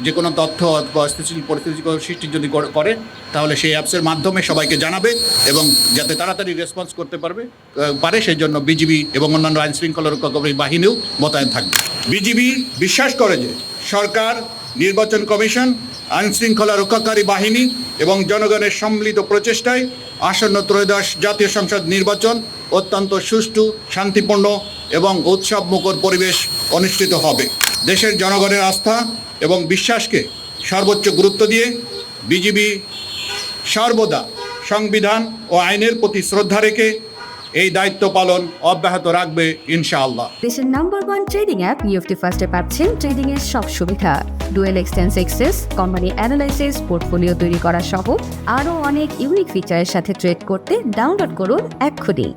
যে কোনো তথ্য বা স্থিতিশীল পরিস্থিতি সৃষ্টি যদি করে তাহলে সেই অ্যাপসের মাধ্যমে সবাইকে জানাবে এবং যাতে তাড়াতাড়ি রেসপন্স করতে পারে সেই জন্য বিজিবি এবং অন্যান্য আইন শৃঙ্খলা রক্ষাকারী বাহিনীও মোতায়েন থাকবে। বিজিবি বিশ্বাস করে যে সরকার, নির্বাচন কমিশন, আইন শৃঙ্খলা রক্ষাকারী বাহিনী এবং জনগণের সম্মিলিত প্রচেষ্টায় আসন্ন ত্রয়োদশ জাতীয় সংসদ নির্বাচন অত্যন্ত সুষ্ঠু, শান্তিপূর্ণ এবং উৎসবমুখর পরিবেশ অনুষ্ঠিত হবে। দেশের জনগণের আস্থা এবং বিশ্বাসকে সর্বোচ্চ গুরুত্ব দিয়ে বিজিবি সর্বদা সংবিধান ও আইনের প্রতি শ্রদ্ধা রেখে এই দায়িত্ব পালন অব্যাহত রাখবে ইনশাআল্লাহ। দেশের নাম্বার 1 ট্রেডিং অ্যাপ নিফটি ফার্স্টে পাচ্ছেন ট্রেডিং এর সব সুবিধা, dual exchange access, company analysis, portfolio তৈরি করা সহ আরও অনেক ইউনিক ফিচারের সাথে ট্রেড করতে ডাউনলোড করুন এক্ষুনি।